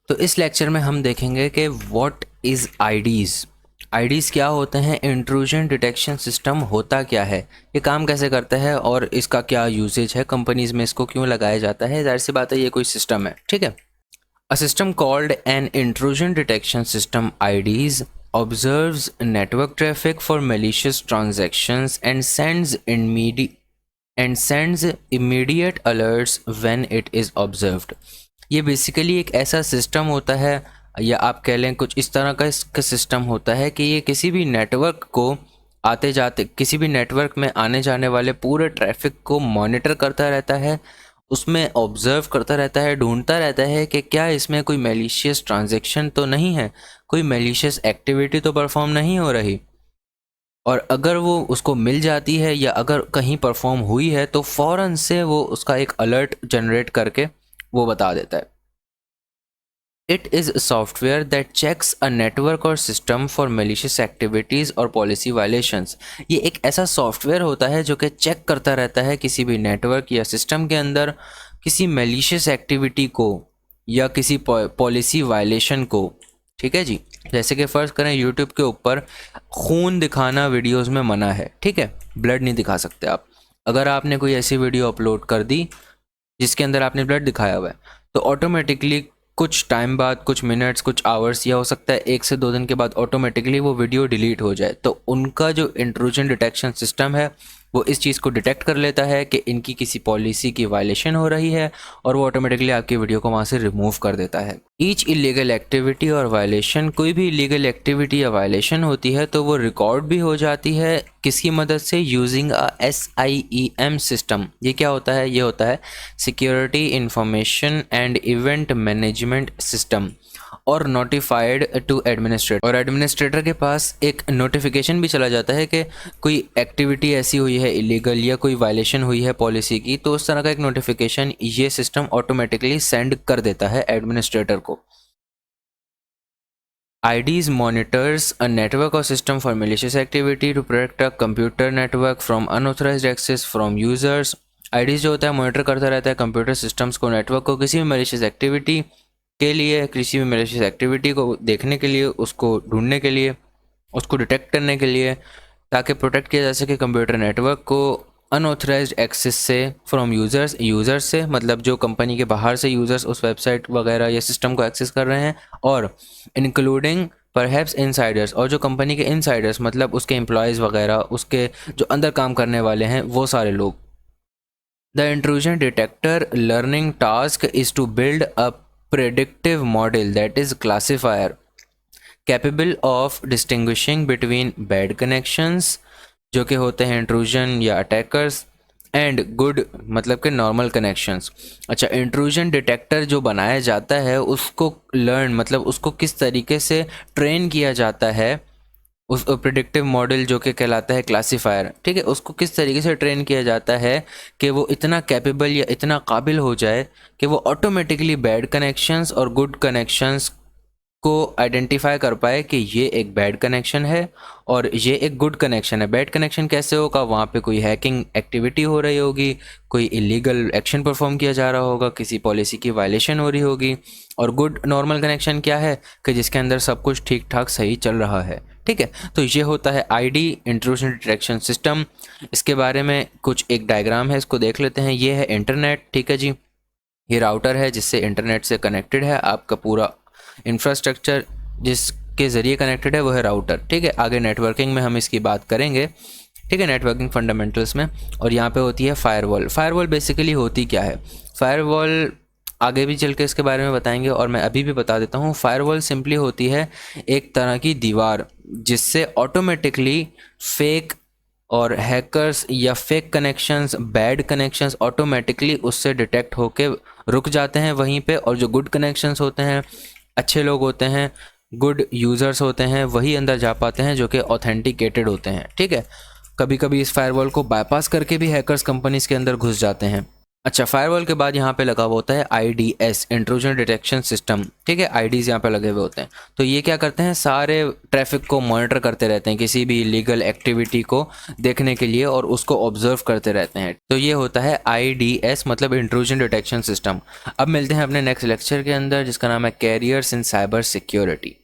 तो इस लेक्चर में हम देखेंगे कि व्हाट इज़ आईडीज़। आईडीज़ क्या होते हैं, इंट्रूजन डिटेक्शन सिस्टम होता क्या है, ये काम कैसे करता है और इसका क्या यूसेज है, कंपनीज में इसको क्यों लगाया जाता है। जाहिर सी बात है ये कोई सिस्टम है, ठीक है। A system called an intrusion detection system IDs observes network traffic for malicious transactions and sends immediate alerts when it is observed। ये बेसिकली एक ऐसा सिस्टम होता है, या आप कह लें कुछ इस तरह का इसका सिस्टम होता है कि ये किसी भी नेटवर्क को आते जाते, किसी भी नेटवर्क में आने जाने वाले पूरे ट्रैफिक को मॉनिटर करता रहता है, उसमें ऑब्जर्व करता रहता है, ढूंढता रहता है कि क्या इसमें कोई मैलिशियस ट्रांजैक्शन तो नहीं है, कोई मैलिशियस एक्टिविटी तो परफॉर्म नहीं हो रही। और अगर वो उसको मिल जाती है या अगर कहीं परफॉर्म हुई है तो फ़ौरन से वो उसका एक अलर्ट जनरेट करके वो बता देता है। It is software that checks a network और सिस्टम फॉर मैलिशियस एक्टिविटीज़ और पॉलिसी वायलेशंस। ये एक ऐसा सॉफ्टवेयर होता है जो कि चेक करता रहता है किसी भी नेटवर्क या सिस्टम के अंदर किसी मैलिशियस एक्टिविटी को या किसी पॉलिसी वायलेशन को, ठीक है जी। जैसे कि फ़र्ज़ करें यूट्यूब के ऊपर खून दिखाना वीडियोस में मना है, ठीक है, ब्लड नहीं दिखा सकते आप। अगर आपने कोई ऐसी वीडियो अपलोड कर दी जिसके अंदर आपने ब्लड दिखाया हुआ है तो ऑटोमेटिकली कुछ टाइम बाद, कुछ मिनट्स, कुछ आवर्स या हो सकता है 1 से 2 दिन के बाद ऑटोमेटिकली वो वीडियो डिलीट हो जाए। तो उनका जो इंट्रूजन डिटेक्शन सिस्टम है वो इस चीज़ को डिटेक्ट कर लेता है कि इनकी किसी पॉलिसी की वायलेशन हो रही है और वो ऑटोमेटिकली आपकी वीडियो को वहाँ से रिमूव कर देता है। ईच इलीगल एक्टिविटी और वायलेशन, कोई भी इलीगल एक्टिविटी या वायलेशन होती है तो वो रिकॉर्ड भी हो जाती है किसकी मदद से, यूजिंग अ SIEM सिस्टम। ये क्या होता है, ये होता है security information and event management system, और नोटिफाइड टू एडमिनिस्ट्रेटर। और एडमिनिस्ट्रेटर के पास एक नोटिफिकेशन भी चला जाता है कि कोई एक्टिविटी ऐसी हुई है इलीगल या कोई वायलेशन हुई है पॉलिसी की, तो उस तरह का एक नोटिफिकेशन ये सिस्टम ऑटोमेटिकली सेंड कर देता है एडमिनिस्ट्रेटर को। IDs monitors a network or system for malicious activity to protect a computer network from unauthorized access from users। IDs जो होता है मॉनिटर करता रहता है कंप्यूटर सिस्टम्स को, नेटवर्क को, किसी भी malicious एक्टिविटी के लिए, किसी भी malicious एक्टिविटी को देखने के लिए, उसको ढूंढने के लिए, उसको डिटेक्ट करने के लिए, ताकि प्रोटेक्ट किया जा सके कंप्यूटर नेटवर्क को अनऑथराइज्ड एक्सेस से, फ्रॉम यूज़र्स से, मतलब जो कंपनी के बाहर से यूज़र्स उस वेबसाइट वगैरह या सिस्टम को एक्सेस कर रहे हैं, और इंक्लूडिंग परहैप्स इनसाइडर्स, और जो कंपनी के इनसाइडर्स मतलब उसके एम्प्लॉयज़ वगैरह, उसके जो अंदर काम करने वाले हैं वो सारे लोग। The intrusion detector learning task is to build a predictive model that is classifier capable of distinguishing between bad connections, जो कि होते हैं इंट्रूजन या अटैकर्स, एंड गुड मतलब कि नॉर्मल कनेक्शंस। अच्छा, इंट्रूजन डिटेक्टर जो बनाया जाता है उसको लर्न मतलब उसको किस तरीके से ट्रेन किया जाता है, उस प्रिडिक्टिव मॉडल जो कि कहलाता है क्लासीफायर, ठीक है, उसको किस तरीके से ट्रेन किया जाता है कि वो इतना कैपेबल या इतना काबिल हो जाए कि वो ऑटोमेटिकली बैड कनेक्शंस और गुड कनेक्शंस को आइडेंटिफाई कर पाए कि ये एक बैड कनेक्शन है और ये एक गुड कनेक्शन है। बैड कनेक्शन कैसे होगा, वहाँ पे कोई हैकिंग एक्टिविटी हो रही होगी, कोई इलीगल एक्शन परफॉर्म किया जा रहा होगा, किसी पॉलिसी की वायलेशन हो रही होगी। और गुड नॉर्मल कनेक्शन क्या है कि जिसके अंदर सब कुछ ठीक ठाक सही चल रहा है, ठीक है। तो ये होता है आईडी, इंट्रूजन डिटेक्शन सिस्टम। इसके बारे में कुछ एक डायग्राम है, इसको देख लेते हैं। ये है इंटरनेट, ठीक है जी। ये राउटर है जिससे इंटरनेट से कनेक्टेड है आपका पूरा इंफ्रास्ट्रक्चर, जिसके ज़रिए कनेक्टेड है वो है राउटर, ठीक है। आगे नेटवर्किंग में हम इसकी बात करेंगे, ठीक है, नेटवर्किंग फंडामेंटल्स में। और यहाँ पे होती है फायरवॉल। फायरवॉल बेसिकली होती क्या है, फायरवॉल आगे भी चल के इसके बारे में बताएंगे और मैं अभी भी बता देता हूँ। फायरवॉल सिंपली होती है एक तरह की दीवार जिससे ऑटोमेटिकली फेक और हैकर्स या fake connections, bad connections automatically उससे डिटेक्ट होके रुक जाते हैं वहीं पे, और जो गुड कनेक्शंस होते हैं, अच्छे लोग होते हैं, गुड यूज़र्स होते हैं, वही अंदर जा पाते हैं जो कि ऑथेंटिकेटेड होते हैं, ठीक है। कभी कभी इस फायरवॉल को बाईपास करके भी हैकर्स कंपनीज़ के अंदर घुस जाते हैं। अच्छा, फायरवॉल के बाद यहाँ पे लगा हुआ होता है IDS, इंट्रूजन डिटेक्शन सिस्टम। ठीक है, IDs यहाँ पे लगे हुए होते हैं। तो ये क्या करते हैं, सारे ट्रैफिक को मॉनिटर करते रहते हैं, किसी भी इलीगल एक्टिविटी को देखने के लिए, और उसको ऑब्जर्व करते रहते हैं। तो ये होता है IDS, मतलब इंट्रूजन डिटेक्शन सिस्टम। अब मिलते हैं अपने नेक्स्ट लेक्चर के अंदर, जिसका नाम है कैरियर्स इन साइबर सिक्योरिटी।